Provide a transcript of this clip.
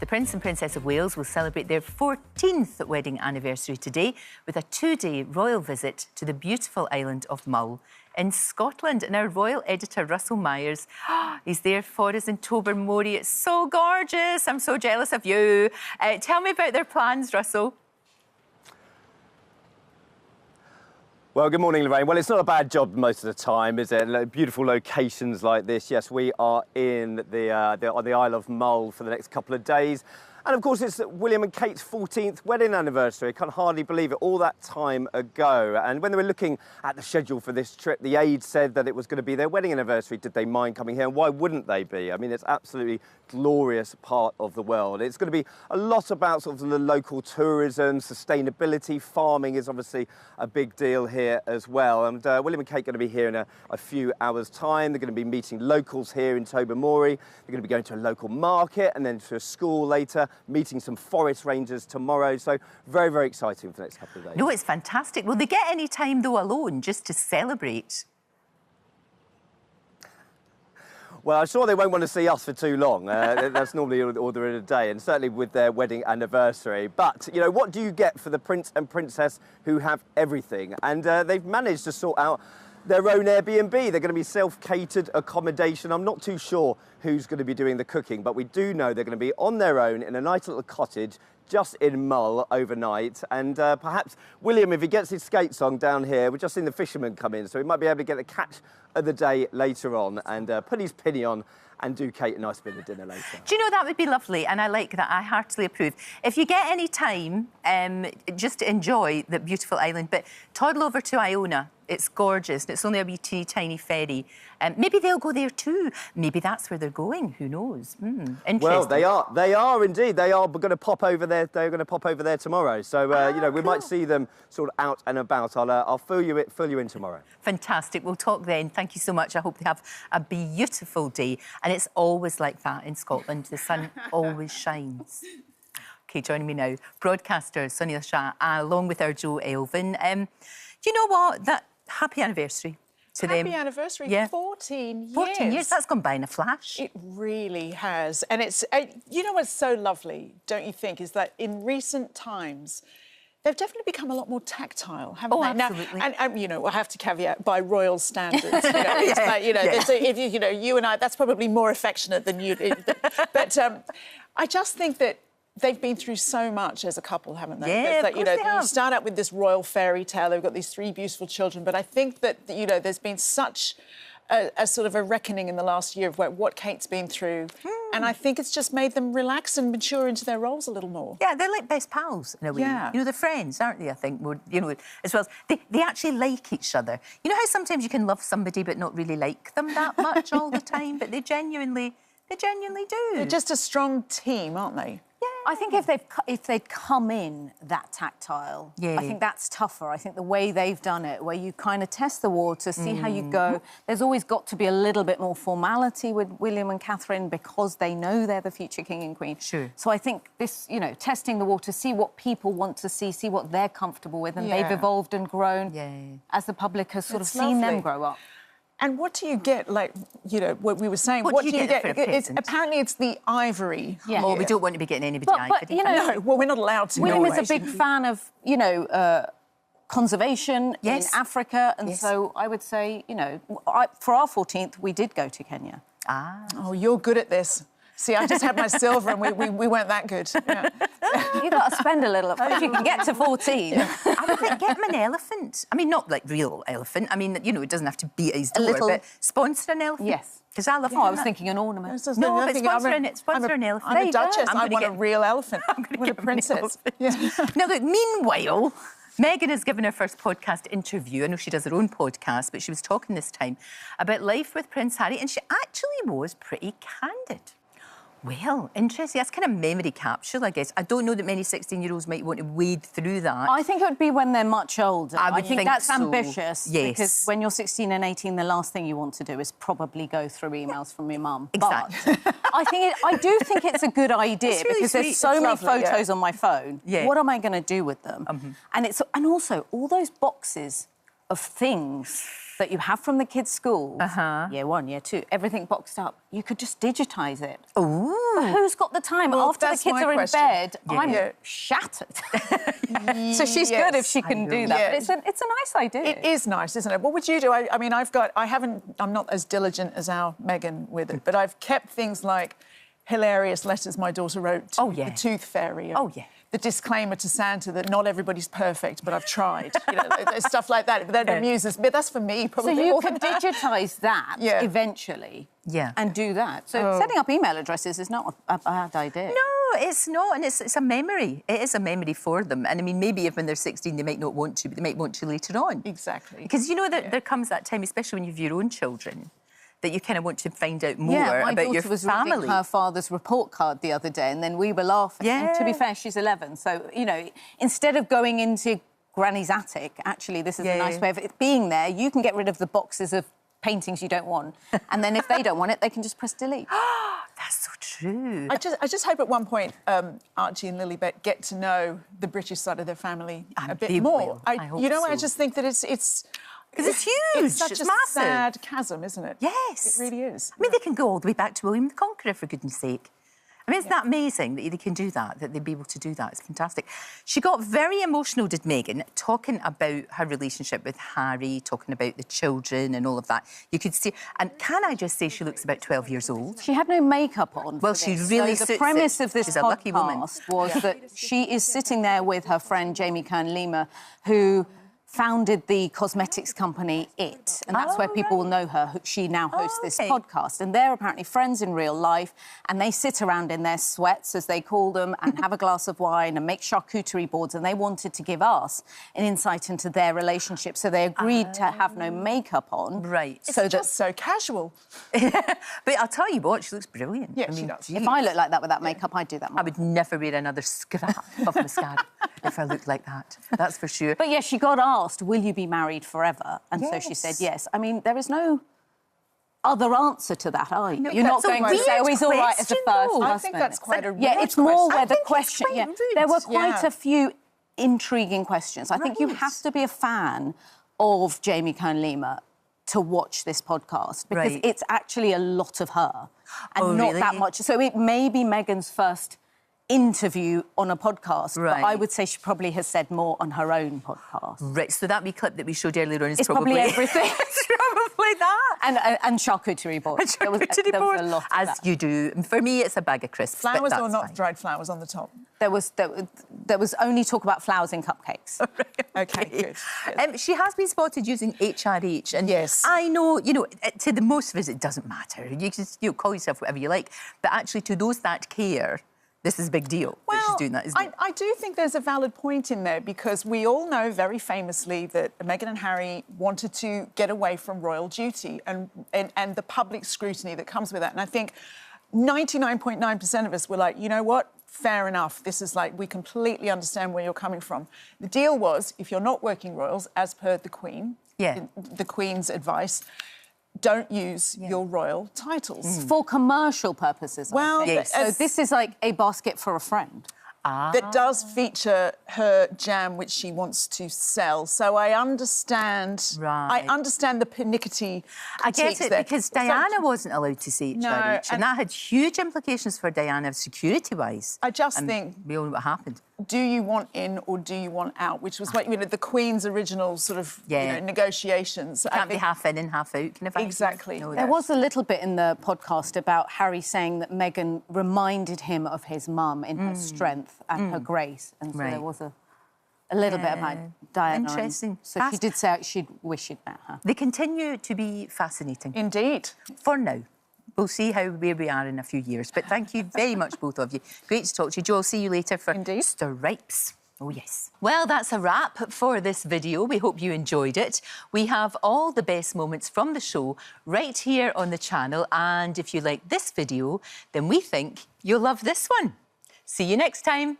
Prince and Princess of Wales will celebrate their 14th wedding anniversary today with a 2-day royal visit to the beautiful island of Mull in Scotland. And our royal editor, Russell Myers, he's there for us in Tobermory. It's so gorgeous. I'm so jealous of you. Tell me about their plans, Russell. Well, good morning, Lorraine. Well, it's not a bad job most of the time, is it? Beautiful locations like this. Yes, we are on the Isle of Mull for the next couple of days. And of course, it's William and Kate's 14th wedding anniversary. I can't hardly believe it, all that time ago. And when they were looking at the schedule for this trip, the aide said that it was going to be their wedding anniversary. Did they mind coming here? And why wouldn't they be? I mean, it's absolutely glorious part of the world. It's going to be a lot about sort of the local tourism, sustainability. Farming is obviously a big deal here as well. And William and Kate are going to be here in a few hours' time. They're going to be meeting locals here in Tobermory. They're going to be going to a local market and then to a school later, meeting some forest rangers tomorrow. So very, very exciting for the next couple of days. No, it's fantastic. Will they get any time, though, alone just to celebrate? Well, I'm sure they won't want to see us for too long. That's normally order in a day, and certainly with their wedding anniversary. But, you know, what do you get for the Prince and Princess who have everything? And they've managed to sort out their own Airbnb. They're going to be self-catered accommodation. I'm not too sure who's going to be doing the cooking, but we do know they're going to be on their own in a nice little cottage just in Mull overnight. And perhaps William, if he gets his skates on down here, we've just seen the fishermen come in, so he might be able to get the catch of the day later on and put his pinny on and do Kate a nice bit of dinner later. Do you know, that would be lovely, and I like that. I heartily approve. If you get any time, just enjoy the beautiful island, but toddle over to Iona. It's gorgeous, and it's only a wee teeny tiny ferry. Maybe they'll go there too. Maybe that's where they're going. Who knows? Interesting. Well, they are indeed. They are going to pop over there. They're going to pop over there tomorrow. So you know, we might see them sort of out and about. I'll fill you in tomorrow. Fantastic. We'll talk then. Thank you so much. I hope they have a beautiful day. And it's always like that in Scotland. The sun always shines. OK, joining me now, broadcaster Sonali Shah, along with our Jo Elvin. Do you know what? Happy anniversary to them. Happy anniversary, yeah. 14 years. 14 years, that's gone by in a flash. It really has. And it's, you know what's so lovely, don't you think, is that in recent times, they've definitely become a lot more tactile, haven't they? Absolutely. Now, and you know, I have to caveat by royal standards. You know, it's like, you know, if you know, you and I, that's probably more affectionate than you. But I just think that they've been through so much as a couple, haven't they? Yeah, that, you know, you start out with this royal fairy tale. They've got these 3 beautiful children, but I think that, you know, there's been such a sort of a reckoning in the last year of what Kate's been through, and I think it's just made them relax and mature into their roles a little more. Yeah, they're like best pals in a way. Yeah. You know, they're friends, aren't they? I think, more, you know, as well as they actually like each other. You know how sometimes you can love somebody but not really like them that much all the time, but they genuinely do. They're just a strong team, aren't they? Yeah. I think if they'd come in that tactile, I think that's tougher. I think the way they've done it, where you kind of test the water, see how you go. There's always got to be a little bit more formality with William and Catherine because they know they're the future king and queen. Sure. So I think this, you know, testing the water, see what people want to see what they're comfortable with, and they've evolved and grown as the public has sort of seen them grow up. And what do you get, like, you know, what we were saying? What do you get for a present? Apparently it's the ivory. Yeah. Well, we don't want to be getting anybody ivory. But, you know, no, well, we're not allowed to. William is a big fan of, you know, conservation in Africa. And so I would say, you know, for our 14th, we did go to Kenya. Ah. Oh, you're good at this. See, I just had my silver and we weren't that good. Yeah. You've got to spend a little, if you can get to 14. I would think, get him an elephant. I mean, not like real elephant. I mean, you know, it doesn't have to be at his door, but sponsor an elephant. Yes. Because I love I was thinking an ornament. No, but sponsor an elephant. I'm a duchess. I want a real elephant. I'm going to with a princess. Now, look, meanwhile, Meghan has given her first podcast interview. I know she does her own podcast, but she was talking this time about life with Prince Harry, and she actually was pretty candid. Well, interesting. That's kind of memory capsule, I guess. I don't know that many 16-year-olds might want to wade through that. I think it would be when they're much older. I think that's so. ambitious. Yes. Because when you're 16 and 18, the last thing you want to do is probably go through emails from your mum. Exactly. But I do think it's a good idea really because sweet. there's so many photos on my phone. Yeah. What am I going to do with them? And also all those boxes of things that you have from the kids' schools, year 1, year 2, everything boxed up, you could just digitise it. Oh. But who's got the time? Well, After the kids are in bed, I'm shattered. So she's good if she can do that. Yeah. But it's a nice idea. It is nice, isn't it? What would you do? I mean, I'm not as diligent as our Meghan with it, but I've kept things like hilarious letters my daughter wrote to the Tooth Fairy. The disclaimer to Santa that not everybody's perfect, but I've tried. You know, stuff like that. That amuses me. That's for me, probably. So you can digitise that eventually and do that. So setting up email addresses is not a bad idea. No, it's not, and it's a memory. It is a memory for them. And I mean, maybe if when they're 16 they might not want to, but they might want to later on. Exactly. Because you know that there comes that time, especially when you have your own children, that you kind of want to find out more about your daughter was family. reading her father's report card the other day, and then we were laughing. Yeah. And to be fair, she's 11, so, you know, instead of going into Granny's attic, actually, this is a nice way of it being there. You can get rid of the boxes of paintings you don't want, and then if they don't want it, they can just press delete. That's so true. I just hope at one point Archie and Lilibet get to know the British side of their family a bit more. I hope you know, so. I just think that it's because it's huge. It's such a massive. sad chasm, isn't it? Yes. It really is. I mean, they can go all the way back to William the Conqueror, for goodness sake. I mean, isn't that amazing that they can do that, that they'd be able to do that? It's fantastic. She got very emotional, did Meghan, talking about her relationship with Harry, talking about the children and all of that. You could see... And can I just say she looks about 12 years old? She had no makeup on. Well, she really So the premise of this She's a lucky woman. podcast was that she is sitting there with her friend Jamie Kern-Lima, who founded the cosmetics company It, and that's where people will know her. She now hosts this podcast, and they're apparently friends in real life, and they sit around in their sweats, as they call them, and have a glass of wine and make charcuterie boards, and they wanted to give us an insight into their relationship, so they agreed to have no makeup on. Right. It's just so casual. But I'll tell you what, she looks brilliant. Yeah, she does. If I looked like that with that makeup, I'd do that more. I would never wear another scrap of mascara if I looked like that. That's for sure. But, yes, she got asked, will you be married forever? And so she said yes. I mean, there is no other answer to that, are you? No, You're not going to say, oh, he's all right as a first husband. I think that's quite a rude it's more where the question. question... there were quite a few intriguing questions. I think you have to be a fan of Jamie Kern-Lima to watch this podcast, because it's actually a lot of her and not that much. So it may be Meghan's first interview on a podcast, but I would say she probably has said more on her own podcast. Right, so that wee clip that we showed earlier on is it's probably everything. It's probably that. And charcuterie boards. There was a lot of as that. You do. And for me, it's a bag of crisps. Flowers or not dried flowers on the top? There was only talk about flowers in cupcakes. OK, good. She has been spotted using HRH, and I know, you know, to the most of us, it doesn't matter. You can just call yourself whatever you like, but actually, to those that care, this is a big deal that she's doing that, isn't it? I do think there's a valid point in there, because we all know very famously that Meghan and Harry wanted to get away from royal duty and the public scrutiny that comes with that. And I think 99.9% of us were like, you know what? Fair enough. This is like, we completely understand where you're coming from. The deal was, if you're not working royals, as per the Queen, the Queen's advice, don't use your royal titles. For commercial purposes, well, I think. So this is like a basket for a friend. That does feature her jam, which she wants to sell. So I understand. I understand the pernickety. I get it, because Diana wasn't allowed to say HRH, and that had huge implications for Diana security-wise. I just think we all know what happened. Do you want in or do you want out? Which was what, you know, the Queen's original sort of you know, negotiations. Can't be half in and half out. Exactly. There was a little bit in the podcast about Harry saying that Meghan reminded him of his mum in her strength and her grace. And so there was a little bit about Diana. Interesting. So she did say she'd wish she'd met her. They continue to be fascinating. Indeed. For now. We'll see where we are in a few years. But thank you very much, both of you. Great to talk to you. Jo, I'll see you later for Stripes. Oh, yes. Well, that's a wrap for this video. We hope you enjoyed it. We have all the best moments from the show right here on the channel. And if you like this video, then we think you'll love this one. See you next time.